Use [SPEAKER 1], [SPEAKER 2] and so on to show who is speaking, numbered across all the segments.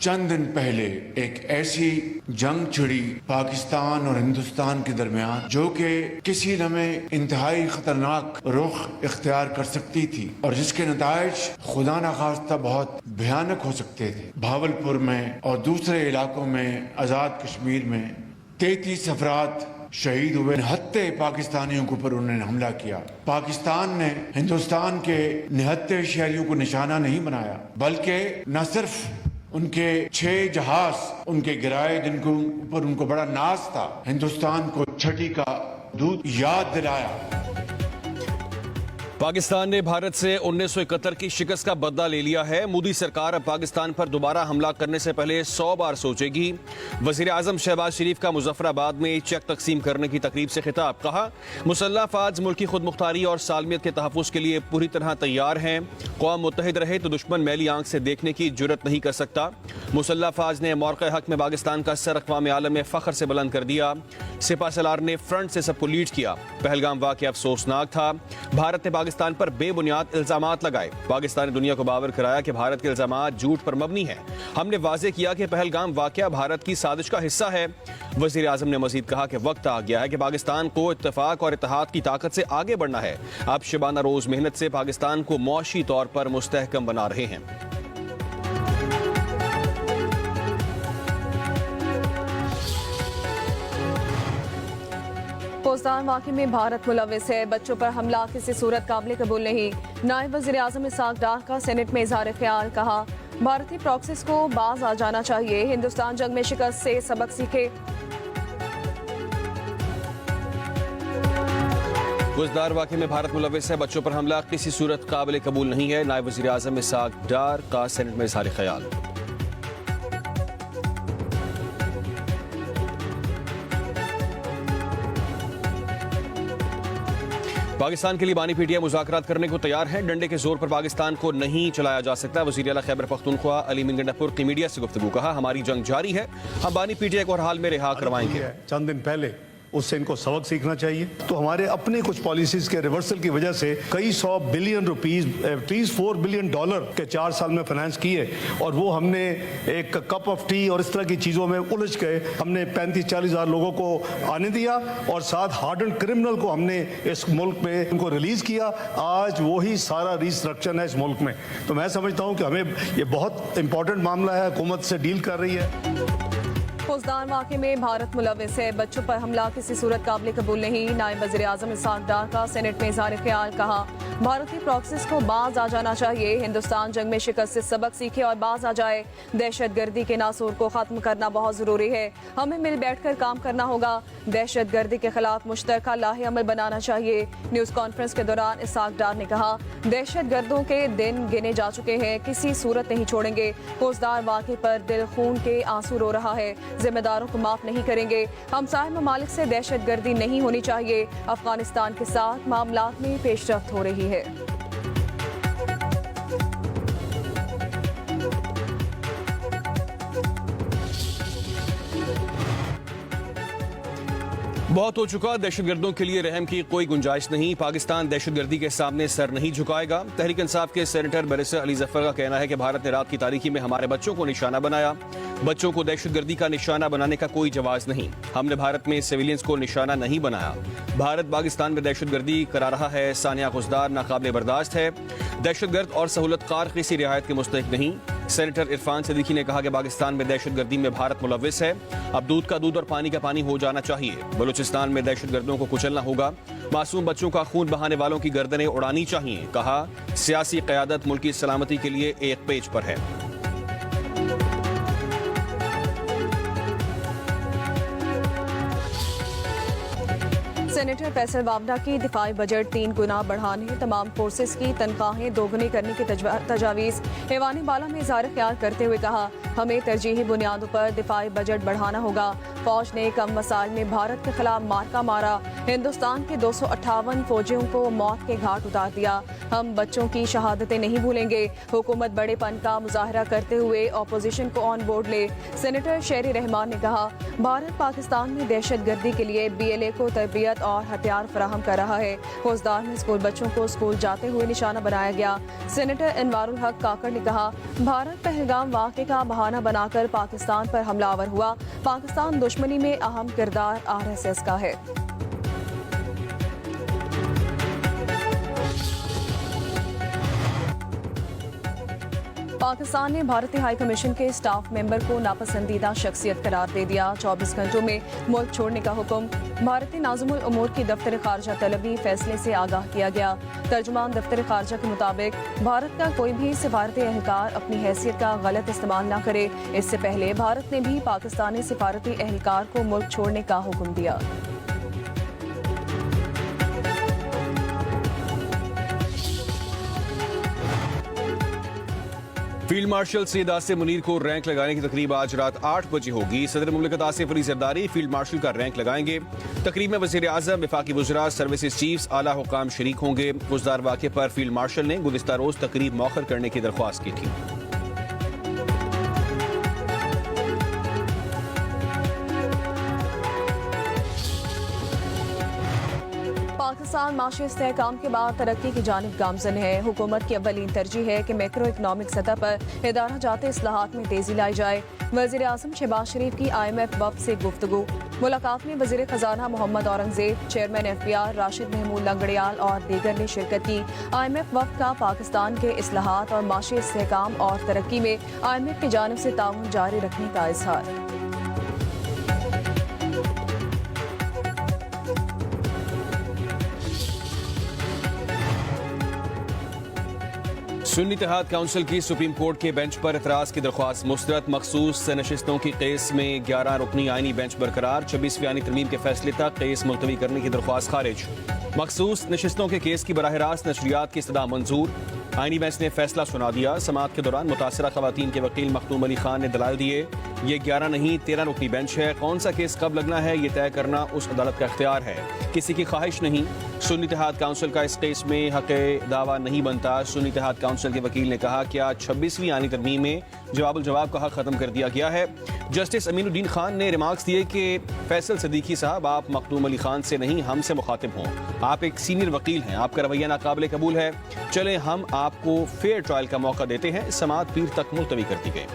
[SPEAKER 1] चंद दिन पहले एक ऐसी जंग छिड़ी पाकिस्तान और हिंदुस्तान के दरमियान जो कि किसी लम्हे इंतहाई खतरनाक रुख इख्तियार कर सकती थी और जिसके नताइज खुदा न खास्ता बहुत भयानक हो सकते थे। भावलपुर में और दूसरे इलाकों में आज़ाद कश्मीर में 33 अफराद शहीद हुए। निहत्ते पाकिस्तानियों के ऊपर उन्होंने हमला किया। पाकिस्तान ने हिंदुस्तान के निहत्ते शहरियों को निशाना नहीं बनाया, बल्कि न सिर्फ उनके 6 जहाज उनके गिराए जिनको ऊपर उनको बड़ा नाज था, हिंदुस्तान को छठी का दूध याद दिलाया।
[SPEAKER 2] पाकिस्तान ने भारत से 1971 की शिकस्त का बदला ले लिया है। मोदी सरकार अब पाकिस्तान पर दोबारा हमला करने से पहले 100 बार सोचेगी। वजीर आजम शहबाज शरीफ का मुजफ्फराबाद में चेक तकसीम करने की तकरीब से खिताब। कहा, मुसल्लह अफवाज मुल्की खुद मुख्तारी और सालमियत के तहफ़्फ़ुज़ के लिए पूरी तरह तैयार हैं। कौम मुत्तहिद रहे तो दुश्मन मैली आंख से देखने की जुर्रत नहीं कर सकता। मुसल्लह अफवाज ने मौक़े हक में पाकिस्तान का सर अक़वाम आलम में फ़ख्र से बुलंद कर दिया। सिपा सलार ने फ्रंट से सबको लीड किया। पहलगाम वाक़या अफसोसनाक था। भारत ने पाकिस्तान पर बेबुनियाद इल्जामात लगाए। पाकिस्तान ने दुनिया को बावर कराया कि भारत के इल्जामात झूठ पर मबनी है। हमने वाज़ेह किया कि पहलगाम वाक़या भारत की साजिश का हिस्सा है। वज़ीर आज़म ने मज़ीद कहा कि वक्त आ गया है कि पाकिस्तान को इत्तेफाक और इत्तेहाद की ताकत से आगे बढ़ना है। अब शबाना रोज़ मेहनत से पाकिस्तान को मुआशी तौर पर मुस्तहकम बना रहे हैं।
[SPEAKER 3] पोस्तान वाक़े में भारत मुलव्विस है। बच्चों पर हमला किसी सूरत काबिल कबूल नहीं। नायब वज़ीर आज़म इसाक डार का सेनेट में इज़हार ख्याल। कहा, भारतीय प्रॉक्सीज को बाज आ जाना चाहिए। हिंदुस्तान जंग में शिकस्त से सबक सीखे।
[SPEAKER 2] गुजदार वाक़े में भारत मुलव्विस है। बच्चों पर हमला किसी सूरत काबिल कबूल नहीं है। नायब वज़ीर आज़म इसाक डार का सेनेट में इज़हार ख्याल। पाकिस्तान के लिए बानी पीटीआई मुज़ाकरात करने को तैयार है। डंडे के जोर पर पाकिस्तान को नहीं चलाया जा सकता। वज़ीर आला खैबर पख्तूनख्वा अली मिंगंडापुर की मीडिया से गुफ्तगू। कहा, हमारी जंग जारी है, हम बानी पीटीआई को हर हाल में रिहा करवाएंगे।
[SPEAKER 4] चंद दिन पहले उससे इनको सबक सीखना चाहिए। तो हमारे अपने कुछ पॉलिसीज के रिवर्सल की वजह से कई 100 बिलियन रुपीस, एटलीस्ट $4 बिलियन के 4 साल में फाइनेंस किए और वो हमने एक कप ऑफ टी और इस तरह की चीज़ों में उलझ गए। हमने 35-40 हज़ार लोगों को आने दिया और साथ हार्डन क्रिमिनल को हमने इस मुल्क में उनको रिलीज किया। आज वही सारा रिस्ट्रक्शन है इस मुल्क में। तो मैं समझता हूँ कि हमें ये बहुत इंपॉर्टेंट मामला है, हुकूमत से डील कर रही है।
[SPEAKER 3] फौजदान वाक़े में भारत मुलव्विस है। बच्चों पर हमला किसी सूरत काबिल कबूल नहीं। नायब वज़ीर आज़म इसाक डार का सेनेट में इज़हार ख्याल। कहा, भारतीय प्रॉक्सीज को बाज आ जाना चाहिए। हिंदुस्तान जंग में शिकस्त से सबक सीखे और बाज आ जाए। दहशतगर्दी के नासूर को खत्म करना बहुत ज़रूरी है। हमें मिल बैठ कर काम करना होगा। दहशतगर्दी के खिलाफ मुश्तरका लाहे अमल बनाना चाहिए। न्यूज़ कॉन्फ्रेंस के दौरान इसाक डार ने कहा, दहशतगर्दों के दिन गिने जा चुके हैं, किसी सूरत नहीं छोड़ेंगे। फौजदार वाक़े पर दिल खून के आंसू रो रहा है, जिम्मेदारों को माफ नहीं करेंगे। हमसाय ममालिक से दहशतगर्दी नहीं होनी चाहिए। अफगानिस्तान के साथ मामलात में पेशरफ्त हो रही है।
[SPEAKER 2] बहुत हो चुका। दहशतगर्दों के लिए रहम की कोई गुंजाइश नहीं। पाकिस्तान दहशतगर्दी के सामने सर नहीं झुकाएगा। तहरीक इंसाफ के सेनेटर बैरिस्टर अली जफर का कहना है कि भारत ने रात की तारीकी में हमारे बच्चों को निशाना बनाया। बच्चों को दहशतगर्दी का निशाना बनाने का कोई जवाज नहीं। हमने भारत में सिविलियंस को निशाना नहीं बनाया। भारत पाकिस्तान में दहशतगर्दी करा रहा है। सानिया गुजदार नाकाबिले बर्दाश्त है। दहशतगर्द और सहूलतकार किसी रियायत के मुस्तहिक नहीं। सेनेटर इरफान सिद्दीकी ने कहा कि पाकिस्तान में दहशतगर्दी में भारत मुलव्विस है। अब दूध का दूध और पानी का पानी हो जाना चाहिए। बलूचिस्तान में दहशतगर्दों को कुचलना होगा। मासूम बच्चों का खून बहाने वालों की गर्दनें उड़ानी चाहिए। कहा, सियासी क़यादत मुल्क की सलामती के लिए एक पेज पर है।
[SPEAKER 3] सेनेटर फैसल वावडा की दिफाई बजट 3 गुना बढ़ाने, तमाम फोर्सेस की तनख्वाहें दोगुनी करने की तजावीज़। ऐवान बाला में इज़हार ख्याल करते हुए कहा, हमें तरजीही बुनियादों पर दिफाई बजट बढ़ाना होगा। फौज ने कम मसाइल में भारत के खिलाफ मार्का मारा। हिंदुस्तान के 258 फौजियों को मौत के घाट उतार दिया। हम बच्चों की शहादतें नहीं भूलेंगे। हुकूमत बड़ेपन का मुजाहरा करते हुए अपोजिशन को ऑन बोर्ड ले। सेनेटर शेरी रहमान ने कहा, भारत पाकिस्तान में दहशतगर्दी के लिए BLA को तरबियत और हथियार फराहम कर रहा है। फौजदार में स्कूल बच्चों को स्कूल जाते हुए निशाना बनाया गया। सेनेटर अनवारुल हक काकड़ ने कहा, भारत पहलगाम वाक़े का बहाना बनाकर पाकिस्तान पर हमलावर हुआ। पाकिस्तान दुश्मनी में अहम किरदार RSS का है। पाकिस्तान ने भारतीय हाई कमीशन के स्टाफ मेंबर को नापसंदीदा शख्सियत करार दे दिया। 24 घंटों में मुल्क छोड़ने का हुक्म। भारतीय नाज़िमुल उमूर की दफ्तर खारजा तलबी फैसले से आगाह किया गया। तर्जुमान दफ्तर खारजा के मुताबिक भारत का कोई भी सिफारती एहलकार अपनी हैसियत का गलत इस्तेमाल न करे। इससे पहले भारत ने भी पाकिस्तानी सिफारती एहलकार को मुल्क छोड़ने का हुक्म दिया।
[SPEAKER 2] फील्ड मार्शल सैयद आसिफ मुनीर को रैंक लगाने की तकरीब आज रात 8 बजे होगी। सदर मुमलिकत आसिफ अली जरदारी फील्ड मार्शल का रैंक लगाएंगे। तकरीब में वज़ीर आज़म, वफाकी वज़रा, सर्विसेज चीफ्स, आला हुकाम शरीक होंगे। गुज़दार वाक़े पर फील्ड मार्शल ने गुज़िश्ता रोज तकरीब मौखर करने की दरख्वास्त की थी।
[SPEAKER 3] पाकिस्तान माशी इस्तेहकाम के बाद तरक्की की जानिब गामजन है। हुकूमत की अव्वलीन तरजीह है कि मैक्रो इकनॉमिक सतह पर इदारा जाते इस्लाहात में तेजी लाई जाए। वज़ीर आज़म शहबाज शरीफ की IMF वफ़द से गुफ्तगू। मुलाकात में वज़ीर खजाना मोहम्मद औरंगजेब, चेयरमैन FBR राशिद महमूद लंगड़ियाल और दीगर ने शिरकत की। IMF वफ़द का पाकिस्तान के इस्लाहात और माशी इस्तेहकाम और तरक्की में IMF की जानिब से ताउन जारी रखने का इज़हार।
[SPEAKER 2] सुन्नी इत्तेहाद काउंसिल की सुप्रीम कोर्ट के बेंच पर एतराज की दरख्वास्त मुस्तरद। मखसूस नशिस्तों की केस में 11 रुकनी आईनी बेंच बरकरार। 26वीं आईनी तरमीम के फैसले तक केस मुलतवी करने की दरख्वास्त खारिज। मखसूस नशिस्तों के केस की बराह रास्त नशरियात की इस्तदा मंजूर। आईनी बेंच ने फैसला सुना दिया। समाअत के दौरान मुतासरा खवातीन के वकील मखदूम अली खान ने दलाइल दिए। ये 11 नहीं 13 रुकनी बेंच है। कौन सा केस कब लगना है ये तय करना उस अदालत का इख्तियार है, किसी की ख्वाहिश नहीं। सुन्नी इत्तेहाद काउंसिल का इस केस में हक़ दावा नहीं बनता। सुन्नी इत्तेहाद काउंसिल के वकील ने कहा, क्या 26वीं आईनी तरमीम में जवाबुल जवाब का हक खत्म कर दिया गया है। जस्टिस अमीनुद्दीन खान ने रिमार्क्स दिए कि फैसल सदीकी साहब, आप मखदूम अली खान से नहीं हमसे मुखातिब हों। आप एक सीनियर वकील हैं, आपका रवैया नाकाबिले कबूल है। चलें हम आपको फेयर ट्रायल का मौका देते हैं। समाअत पीर तक मुलतवी कर दी गई।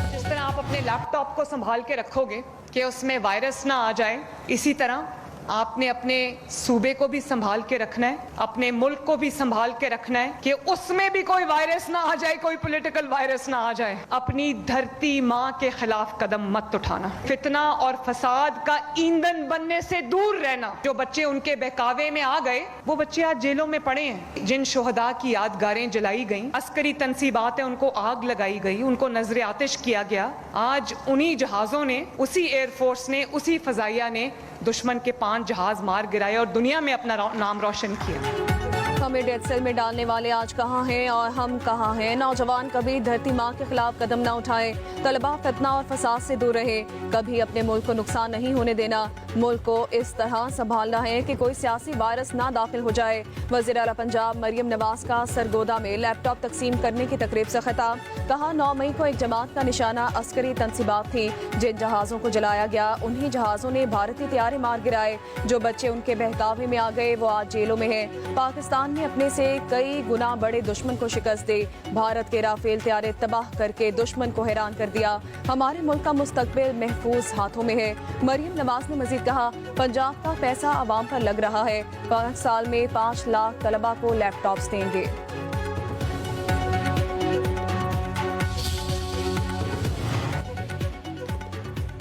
[SPEAKER 5] जिस तरह आप अपने लैपटॉप को संभाल के रखोगे कि उसमें वायरस ना आ जाए, इसी तरह आपने अपने सूबे को भी संभाल के रखना है, अपने मुल्क को भी संभाल के रखना है कि उसमें भी कोई वायरस ना आ जाए, कोई पॉलिटिकल वायरस ना आ जाए। अपनी धरती माँ के खिलाफ कदम मत उठाना। फितना और फसाद का ईंधन बनने से दूर रहना। जो बच्चे उनके बहकावे में आ गए, वो बच्चे आज जेलों में पड़े हैं। जिन शोहदा की यादगारें जलाई गईं, अस्करी तंसीबात है उनको आग लगाई गई, उनको नजर आतिश किया गया। आज उन्हीं जहाजों ने, उसी एयरफोर्स ने, उसी फजाइया ने दुश्मन के 5 जहाज मार गिराए और दुनिया में अपना नाम रोशन किया।
[SPEAKER 3] हमें डेथ सेल में डालने वाले आज कहाँ हैं और हम कहाँ हैं। नौजवान कभी धरती माँ के खिलाफ कदम न उठाए। तलबा फितना और फसाद से दूर रहे। कभी अपने मुल्क को नुकसान नहीं होने देना। मुल्क को इस तरह संभालना है कि कोई सियासी वायरस ना दाखिल हो जाए। वज़ीर आला पंजाब मरियम नवाज का सरगोदा में लैपटॉप तकसीम करने की तकरीब से खिताब। कहा, 9 मई को एक जमात का निशाना अस्करी तंसीबात थी। जिन जहाज़ों को जलाया गया उन्हीं जहाज़ों ने भारतीय तैयारे मार गिराए। जो बच्चे उनके बहकावे में आ गए वो आज जेलों में हैं। पाकिस्तान ने अपने से कई गुना बड़े दुश्मन को शिकस्त दी। भारत के राफेल तैयारे तबाह करके दुश्मन को हैरान कर दिया। हमारे मुल्क का मुस्तकबिल महफूज हाथों में है। मरियम नवाज ने मजीद कहा, पंजाब का पैसा आवाम पर लग रहा है। 5 साल में 5 लाख तलबा को लैपटॉप्स देंगे।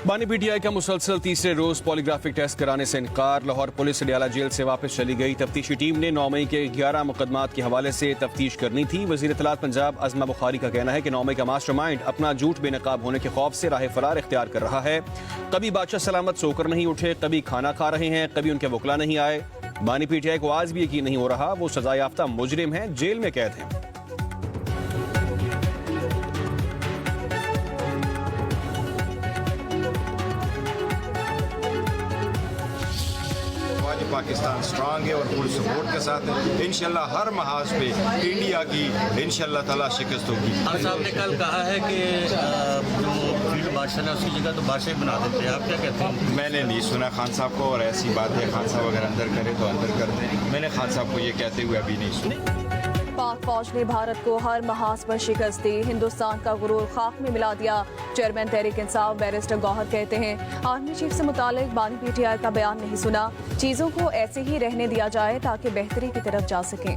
[SPEAKER 2] बानी PTI का मुसलसल तीसरे रोज पॉलीग्राफिक टेस्ट कराने से इनकार। लाहौर पुलिस अडियाला जेल से वापस चली गई। तफ्तीशी टीम ने 9 मई के 11 मुकदमात के हवाले से तफ्तीश करनी थी। वजीर इत्तलात पंजाब अज़मा बुखारी का कहना है कि 9 मई का मास्टरमाइंड अपना झूठ बेनकाब होने के खौफ से राह फरार इख्तियार कर रहा है। कभी बादशाह सलामत सोकर नहीं उठे, कभी खाना खा रहे हैं, कभी उनके वकला नहीं आए। बानी PTI को आज भी यकीन नहीं हो रहा वो सजा याफ्ता मुजरिम है, जेल में कैद हैं।
[SPEAKER 6] पाकिस्तान स्ट्रांग है और फुल सपोर्ट के साथ है। इंशाल्लाह हर महाज पे इंडिया की इंशाल्लाह ताला शिकस्त होगी।
[SPEAKER 7] खान साहब ने कल कहा है कि जो फील्ड मार्शल है उसकी जगह तो बादशाह बना देते हैं, आप क्या कहते हैं?
[SPEAKER 6] मैंने नहीं सुना खान साहब को, और ऐसी बात है खान साहब अगर अंदर करे तो अंदर कर दें। मैंने खान साहब को ये कहते हुए अभी नहीं सुना।
[SPEAKER 3] पाक फौज ने भारत को हर महाज पर शिकस्त दी, हिंदुस्तान का गुरूर खाक में मिला दिया। चेयरमैन तहरीक इंसाफ बैरिस्टर गौहर कहते हैं आर्मी चीफ से मुतालिक बानी पीटीआई का बयान नहीं सुना, चीजों को ऐसे ही रहने दिया जाए ताकि बेहतरी की तरफ जा सकें।